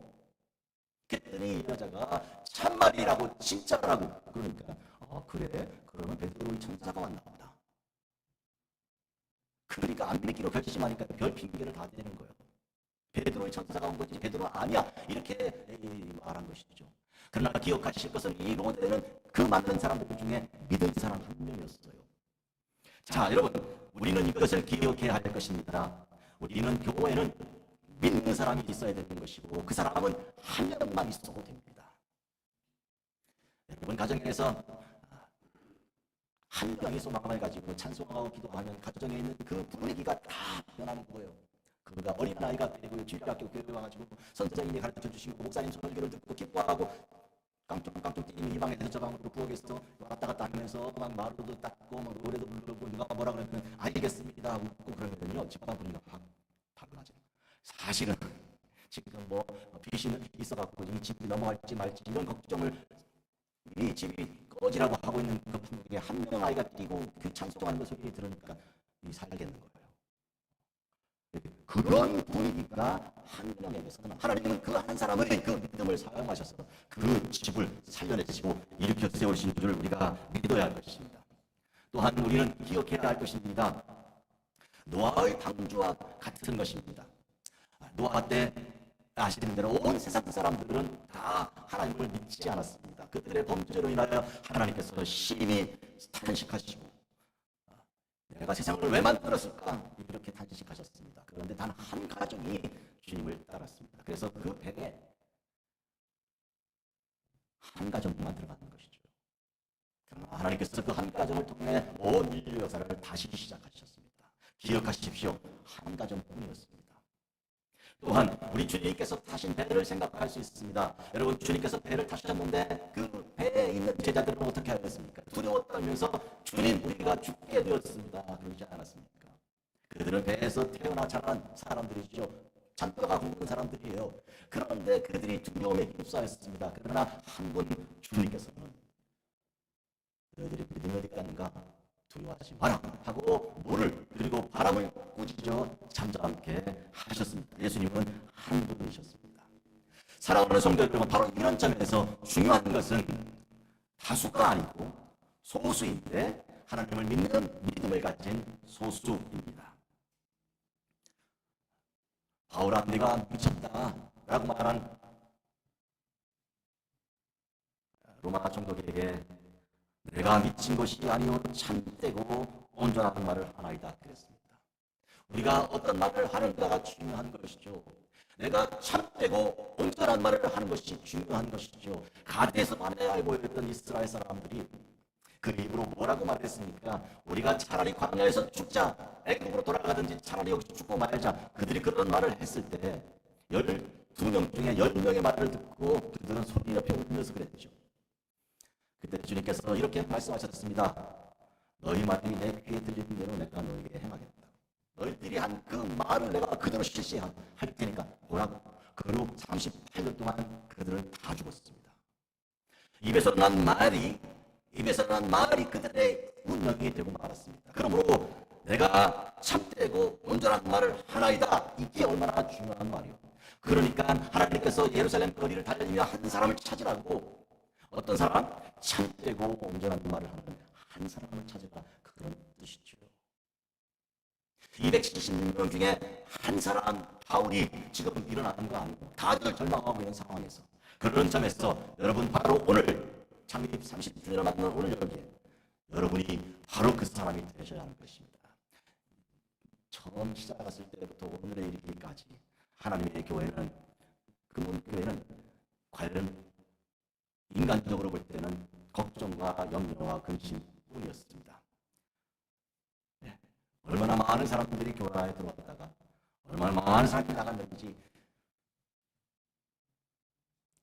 [SPEAKER 2] 그랬더니 여자가 참말이라고 진짜라고 그러니까 그래? 그러면 베드로의 천사가 왔나 보다. 그러니까 안 믿기로 결심하니까 별 핑계를 다 대는 거예요. 베드로의 천사가 온 거지 베드로 아니야, 이렇게 말한 것이죠. 그러나 기억하실 것은 이 로데는 그 많은 사람들 중에 믿은 사람 한 명이었어요. 자, 여러분, 우리는 이것을 기억해야 할 것입니다. 우리는 교회는 믿는 사람이 있어야 되는 것이고 그 사람은 한 명만 있어도 됩니다. 여러분, 가정에서 한 명이 소망을 가지고 찬송하고 기도하면 가정에 있는 그 분위기가 다 변하는 거예요. 그가 어린아이가 되고 주일학교 교회 와가지고 선생님이 가르쳐 주시고 목사님 설교를 듣고 기뻐하고 깡총깡총 뛰면 이 방에서 저 방으로 부엌에서 왔다 갔다 하면서 막 마루도 닦고 막 노래도 부르고 누가 뭐라 그러면 알겠습니다 웃고 그러면요 집안 분위기가 바꿔나죠. 사실은 지금 뭐 귀신 있어갖고 이 집이 넘어갈지 말지 이런 걱정을 이 집이 꺼지라고 하고 있는 그 분위기에 한 명 아이가 뛰고 그 찬송하는 그 소리 들으니까 이 살겠는 거예요. 그런 분위기가 한 명에게서는 하나님은 그 한 사람의 그 믿음을 사용하셔서 그 집을 살려내시고 일으켜 세우신 줄 우리가 믿어야 할 것입니다. 또한 우리는 기억해야 할 것입니다. 노아의 방주와 같은 것입니다. 노아 때 아시는 대로 온 세상 사람들은 다 하나님을 믿지 않았습니다. 그들의 범죄로 인하여 하나님께서 심히 탄식하시고 내가 세상을 왜 만들었을까? 이렇게 탄식하셨습니다. 그런데 단 한 가정이 주님을 따랐습니다. 그래서 그 배에 한 가정만 들어가는 것이죠. 하나님께서 그 한 가정을 통해 온 인류 역사를 다시 시작하셨습니다. 기억하십시오. 한 가정뿐이었습니다. 또한 우리 주님께서 타신 배를 생각할 수 있습니다. 여러분, 주님께서 배를 타셨는데 그 배에 있는 제자들은 어떻게 하였습니까? 두려워 떨면서 주님, 우리가 죽게 되었습니다. 그러지 않았습니까? 그들은 배에서 태어나 자란 사람들이죠. 잔뼈가 굵은 사람들이에요. 그런데 그들이 두려움에 휩싸였습니다. 그러나 한 분 주님께서는 너희들이 믿음이 어디 갔는가? 두려워하지 마라 하고 물을 그리고 바람을 꾸짖어 잠잠케 하셨습니다. 예수님은 한 분이셨습니다. 사랑하는 성도 여러분, 바로 이런 점에서 중요한 것은 다수가 아니고 소수인데 하나님을 믿는 믿음을 가진 소수입니다. 바울아, 네가 미쳤다 라고 말한 로마 총독에게 내가 미친 것이 아니오 참되고 온전한 말을 하나이다 그랬습니다. 우리가 어떤 말을 하는가가 중요한 것이죠. 내가 참되고 온전한 말을 하는 것이 중요한 것이죠. 가데에서 바네아에 모였던 이스라엘 사람들이 그 입으로 뭐라고 말했습니까? 우리가 차라리 광야에서 죽자, 애굽으로 돌아가든지 차라리 여기서 죽고 말자. 그들이 그런 말을 했을 때 12명 중에 10명의 말을 듣고 그들은 소리 옆에 울면서 그랬죠. 그때 주님께서 이렇게 말씀하셨습니다. 너희 말이 내 귀에 들리는 대로 내가 너에게 행하겠다. 너희들이 한 그 말을 내가 그대로 실시할 테니까 보라고. 그 후 38년 동안 그들은 다 죽었습니다. 입에서 난 말이 그들의 운명이 되고 말았습니다. 그러므로 내가 참되고 온전한 말을 하나이다. 이게 얼마나 중요한 말이요. 그러니까 하나님께서 예루살렘 거리를 달리며 한 사람을 찾으라고. 어떤 사람? 참되고 온전한 말을 하는 한 사람을 찾으라. 그런 뜻이죠. 276명 중에 한 사람 바울이 지금 일어나는 거 아니고 다들 절망하고 있는 상황에서, 그런 점에서 여러분 바로 오늘 창립 30주년을 맞는 오늘 여기에 여러분이 바로 그 사람이 되셔야 하는 것입니다. 처음 시작했을 때부터 오늘에 이르기까지 하나님의 교회는, 금은교회는 과연 인간적으로 볼 때는 걱정과 염려와 근심뿐이었습니다. 얼마나 많은 사람들이 교회에 들어왔다가 얼마나 많은 사람이 나갔는지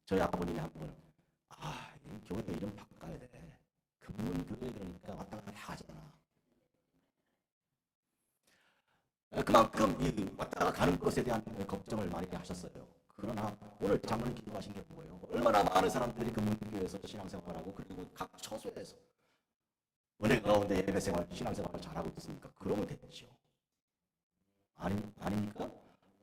[SPEAKER 2] 저희 아버님이 한 번, 이 교회 이름 바꿔야 돼. 금문교회 그러니까 왔다 갔다 하잖아. 그만큼 이 왔다 가는 것에 대한 걱정을 많이 하셨어요. 그러나 오늘 장로님 기도하신 게 뭐예요? 얼마나 많은 사람들이 금문교회에서 신앙생활하고 그리고 각 처소에서 은혜 가운데 예배생활, 신앙생활을 잘하고 있습니까? 그러면 됐죠. 아닙니까?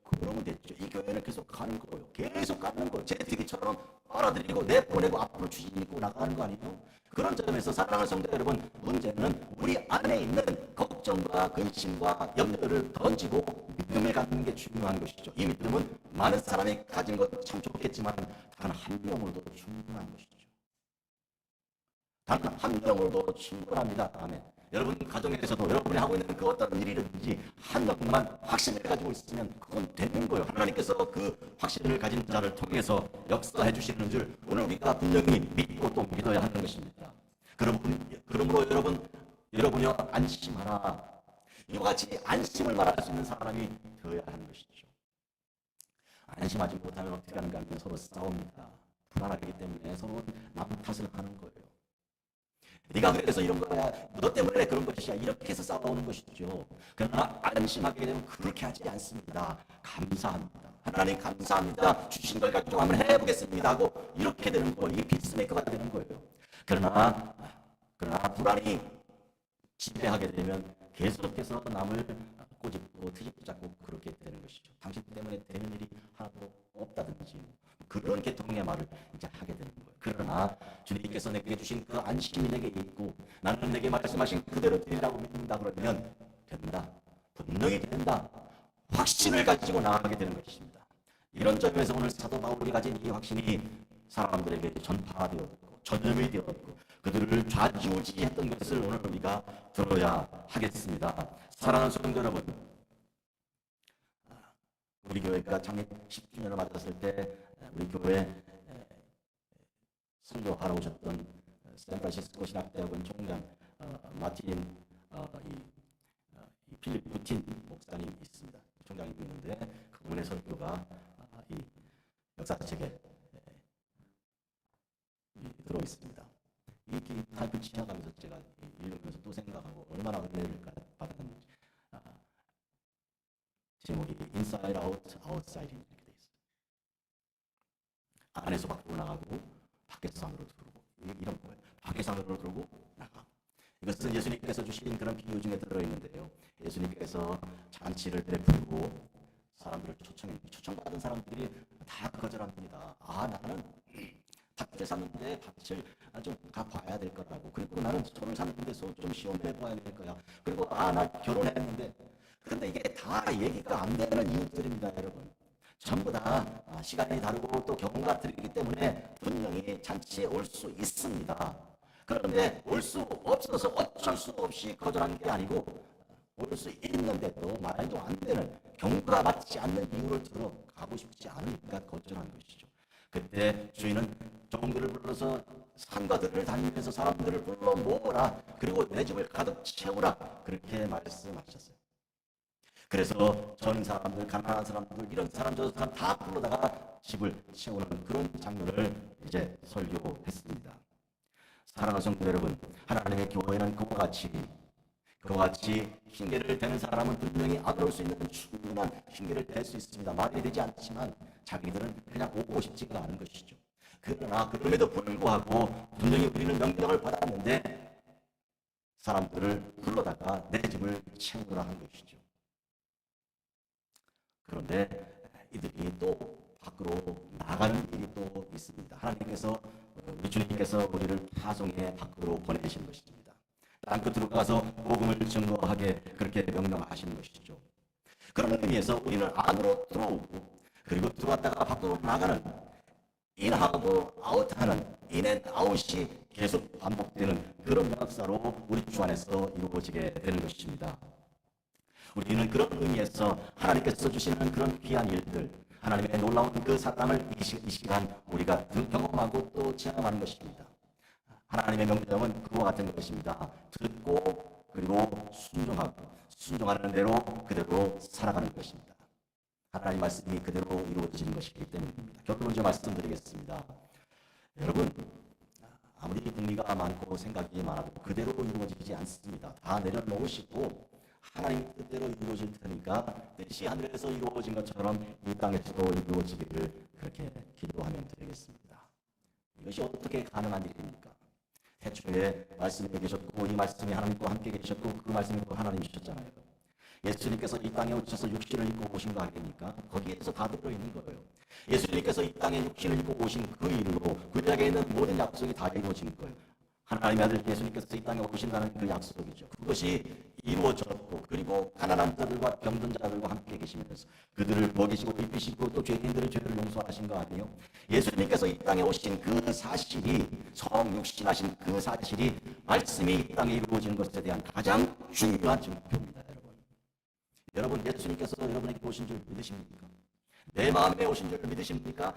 [SPEAKER 2] 그러면 됐죠. 이 교회는 계속 가는 거예요. 계속 가는 거예요. 제트기처럼 빨아들이고 내보내고 앞으로 추진하고 나가는 거 아니에요? 그런 점에서 사랑하는 성도 여러분, 문제는 우리 안에 있는 걱정과 근심과 염려를 던지고 믿음을 갖는 게 중요한 것이죠. 이 믿음은 많은 사람이 가진 것 참 좋겠지만 단 한 명으로도 충분한 것이죠. 단 한 명으로도 충분합니다. 아멘. 여러분 가정에서도 여러분이 하고 있는 그 어떤 일이든지 한 명만 확신을 가지고 있으면 그건 되는 거예요. 하나님께서 그 확신을 가진 자를 통해서 역사해 주시는 줄 오늘 우리가 분명히 믿고 또 믿어야 하는 것입니다. 그러므로 여러분이 안심하라. 이와 같이 안심을 말할 수 있는 사람이 되어야 하는 것이죠. 안심하지 못하면 어떻게 하는가 하면 서로 싸웁니다. 불안하기 때문에 서로 남 탓을 하는 거예요. 네가 그래서 이런 거야, 너 때문에 그런 것이야, 이렇게 해서 싸우는 것이죠. 그러나 안심하게 되면 그렇게 하지 않습니다. 감사합니다. 하나님 감사합니다. 주신 걸 가지고 한번 해보겠습니다 하고 이렇게 되는 거예요. 이게 피스메이커가 되는 거예요. 그러나 불안이 지배하게 되면 계속해서 남을 꼬집고 트집고 잡고 그렇게 되는 것이죠. 당신 때문에 되는 일이 하나도 없다든지 그런 계통의 말을 이제 하게 되는 거예요. 그러나 주님께서 내게 주신 그 안심이 내게 있고 나는 내게 말씀하신 그대로 되리라고 믿는다 그러면 된다. 분명히 된다. 확신을 가지고 나아가게 되는 것입니다. 이런 점에서 오늘 사도 바울이 가진 이 확신이 사람들에게 전파되었고 전염이 되었고 그들을 좌지우지했던 것을 오늘 우리가 들어야 하겠습니다. 사랑하는 성도 여러분, 우리 교회가 창립 10주년을 맞았을 때 우리 교회 선교하러 오셨던 샌프란시스코 신학대학원 총장 마틴 필립 부틴 목사님이 있습니다. 총장님이 있는데 그분의 설교가 이 역사책에 들어 있습니다. 이 타입을 지나가면서 제가 읽으면서 또 생각하고 얼마나 은혜를 받았는지. 제목이 Inside Out, Outside In 이렇게 돼 있어요. 안에서 밖으로 나가고 밖에서 안으로 들어오고 이런 거예요. 밖에서 안으로 들어오고 나가. 이것은 예수님께서 주신 그런 비유 중에 들어있는데요. 예수님께서 잔치를 베풀고 사람들을 초청받은 사람들이 다 거절합니다. 나는 밭을 샀는데 밭을 좀 가봐야 될 거라고. 그리고 나는 손을 샀는데 좀 시험해 봐야 될 거야. 그리고 나 결혼했는데. 근데 이게 다 얘기가 안 되는 이유들입니다, 여러분. 전부 다 시간이 다르고 또 경우가 다르기 때문에 분명히 잔치에 올 수 있습니다. 그런데 올 수 없어서 어쩔 수 없이 거절한 게 아니고 올 수 있는데도 말도 안 되는 경우가 맞지 않는 이유를 들어가고 싶지 않으니까 거절한 것이죠. 그때 주인은 종들을 불러서 산가들을 다니면서 사람들을 불러 모으라. 그리고 내 집을 가득 채우라. 그렇게 말씀하셨어요. 그래서 전 사람들, 가난한 사람들, 이런 사람 저 사람 다 불러다가 집을 채우는 그런 장면을 이제 설교했습니다. 사랑하는 성도 여러분, 하나님의 교회는 그와 같이 그와 같이 핑계를 대는 사람은 분명히 아들올 수 있는 충분한 핑계를 댈 수 있습니다. 말이 되지 않지만 자기들은 그냥 오고 싶지가 않은 것이죠. 그러나 그럼에도 불구하고 분명히 우리는 명령을 받았는데 사람들을 불러다가 내 집을 채우라 한 것이죠. 그런데 이들이 또 밖으로 나가는 일이 또 있습니다. 하나님께서 우리 주님께서 우리를 파송해 밖으로 보내신 것입니다. 땅 끝으로 가서 복음을 증거하게 그렇게 명령하시는 것이죠. 그런 의미에서 우리는 안으로 들어오고 그리고 들어왔다가 밖으로 나가는 인하고 아웃하는 인앤아웃이 계속 반복되는 그런 역사로 우리 주 안에서 이루어지게 되는 것입니다. 우리는 그런 의미에서 하나님께서 주시는 그런 귀한 일들, 하나님의 놀라운 그 사랑을 이 시간 우리가 경험하고 또 체험하는 것입니다. 하나님의 명령은 그와 같은 것입니다. 듣고 그리고 순종하는 대로 그대로 살아가는 것입니다. 하나님 말씀이 그대로 이루어지는 것이기 때문입니다. 결론적으로 말씀드리겠습니다. 여러분, 아무리 궁리가 많고 생각이 많아도 그대로 이루어지지 않습니다. 다 내려놓으시고 하나님 뜻대로 이루어질 테니까 뜻이 하늘에서 이루어진 것처럼 이 땅에서도 이루어지기를 그렇게 기도하면 되겠습니다. 이것이 어떻게 가능한 일입니까? 태초에 말씀이 계셨고 이 말씀이 하나님과 함께 계셨고 그 말씀이 또 하나님이셨잖아요. 예수님께서 이 땅에 오셔서 육신을 입고 오신 거 아닙니까? 거기에서 다 들어있는 거예요. 예수님께서 이 땅에 육신을 입고 오신 그 일로 구약에 있는 모든 약속이 다 이루어진 거예요. 하나님의 아들 예수님께서 이 땅에 오신다는 그 약속이죠. 그것이 이루어졌고 그리고 가난한 자들과 병든 자들과 함께 계시면서 그들을 먹이시고 입히시고 또 죄인들의 죄를 용서하신 거 아니에요? 예수님께서 이 땅에 오신 그 사실이 성육신하신 그 사실이 말씀이 이 땅에 이루어지는 것에 대한 가장 중요한 증표입니다. 여러분 예수님께서 여러분에게 오신 줄 믿으십니까? 내 마음에 오신 줄 믿으십니까?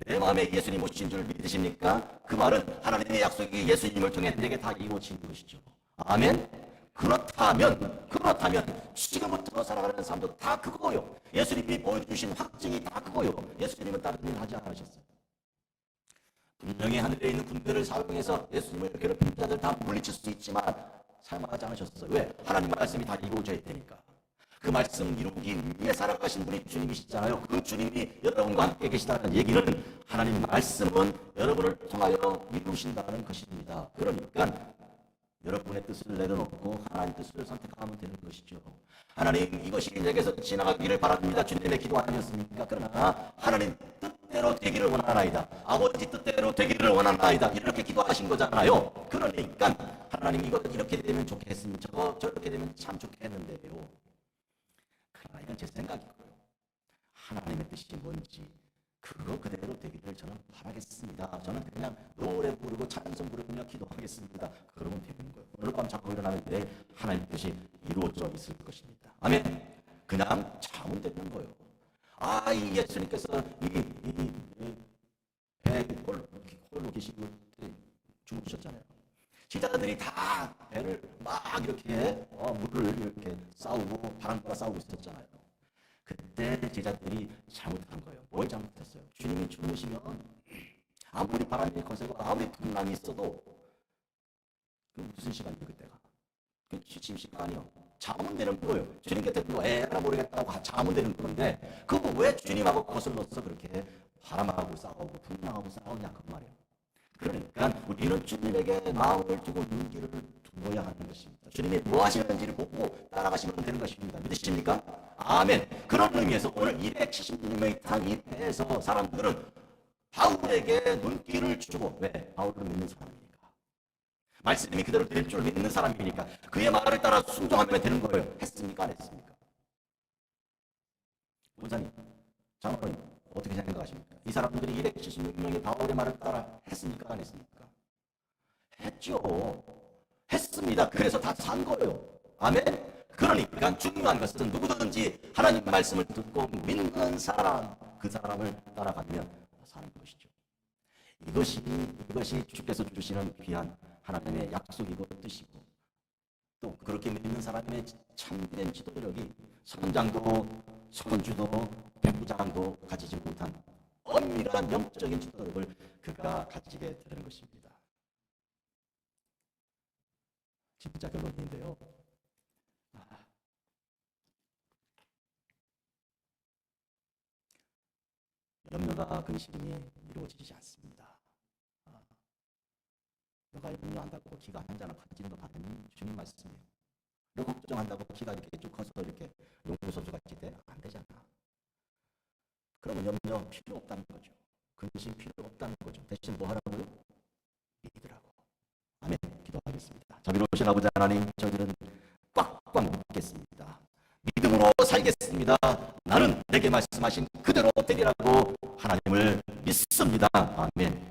[SPEAKER 2] 내 마음에 예수님 오신 줄 믿으십니까? 그 말은 하나님의 약속이 예수님을 통해 내게 다 이루어진 것이죠. 아멘? 그렇다면 지금부터 살아가는 삶도 다 그거요. 예수님이 보여주신 확증이 다 그거요. 예수님은 다른 일 하지 않으셨어요. 분명히 하늘에 있는 군대를 사용해서 예수님을 괴롭힌 자들 다 물리칠 수 있지만 사용하지 않으셨어요. 왜? 하나님 말씀이 다 이루어져야 되니까. 그 말씀 이루기 위해 살아가신 분이 주님이시잖아요. 그 주님이 여러분과 함께 계시다는 얘기는 하나님 말씀은 여러분을 통하여 이루신다는 것입니다. 그러니까 여러분의 뜻을 내려놓고 하나님 뜻을 선택하면 되는 것이죠. 하나님 이것이 내게서 지나가기를 바랍니다. 주님의 기도 아니었습니까? 그러나 하나님 뜻대로 되기를 원하나이다. 아버지 뜻대로 되기를 원하나이다. 이렇게 기도하신 거잖아요. 그러니까 하나님 이거 이렇게 되면 좋겠습니다. 저렇게 되면 참 좋겠는데요. 그러나 이건 제 생각이고요. 하나님의 뜻이 뭔지 그거 그대로 되기를 저는 바라겠습니다. 저는 그냥 노래 부르고 찬송 부르며 기도하겠습니다. 그러면 되는 거예요. 오늘 밤 자고 일어나면 내일 하나님의 뜻이 이루어져 있을 것입니다. 아멘. 그냥 참으면 되는 거예요. 이 예수님께서 배 홀로 계시고 죽으셨잖아요. 제자들이 다 배를 막 이렇게 물을 이렇게 싸우고 바람과 싸우고 있었잖아요. 그때 제자들이 잘못한 거예요. 뭘 잘못했어요? 주님이 주무시면 아무리 바람이 거세고 아무리 풍랑이 있어도 그 무슨 시간이에요 그때가? 그 취침 시간이요. 자면 되는 거예요. 주님 곁에 뭐 에라 모르겠다고 자면 되는 건데 그거 왜 주님하고 거슬러서 그렇게 바람하고 싸우고 풍랑하고 싸우냐 그 말이에요. 그러니까 우리는 주님에게 마음을 두고 눈길을 두어야 하는 것입니다. 주님이 뭐 하시는지를 보고 따라가시면 되는 것입니다. 믿으십니까? 아멘. 그런 의미에서 오늘 276명이 탄 이 배에서 사람들은 바울에게 눈길을 주고 왜? 바울을 믿는 사람이니까. 말씀이 그대로 될 줄 믿는 사람이니까 그의 말을 따라 순종하면 되는 거예요. 했습니까? 안 했습니까? 원장님, 장로님 어떻게 생각하십니까? 이 사람들이 276명이 바울의 말을 따라 했습니까? 안 했습니까? 했죠. 했습니다. 그래서 다 산 거예요. 아멘? 그러니까 중요한 것은 누구든지 하나님 말씀을 듣고 믿는 사람, 그 사람을 따라가면 사는 것이죠. 이것이 주께서 주시는 귀한 하나님의 약속이고 뜻이고 또 그렇게 믿는 사람의 참된 지도력이 선장도 선주도 백부장도 가지지 못한 엄밀한 영적인 지도력을 그가 가지게 되는 것입니다. 진짜 결론인데요. 염려가 근심이 이루어지지 않습니다. 너가 염려한다고 기가 한 잔을 가지는 것 같으니 주님 말씀이에요. 너 걱정한다고 기가 이렇게 쭉 커서 이렇게 용도소주가 기대 안 되잖아. 그러면 염려 필요 없다는 거죠. 근심 필요 없다는 거죠. 대신 뭐 하라고요? 믿으라고. 아멘. 기도하겠습니다. 자비로우신 아버지 하나님, 저희들은 꽉꽉 믿겠습니다. 믿음으로 살겠습니다. 나는 내게 말씀하신 그대로 되리라고 하나님을 믿습니다. 아멘.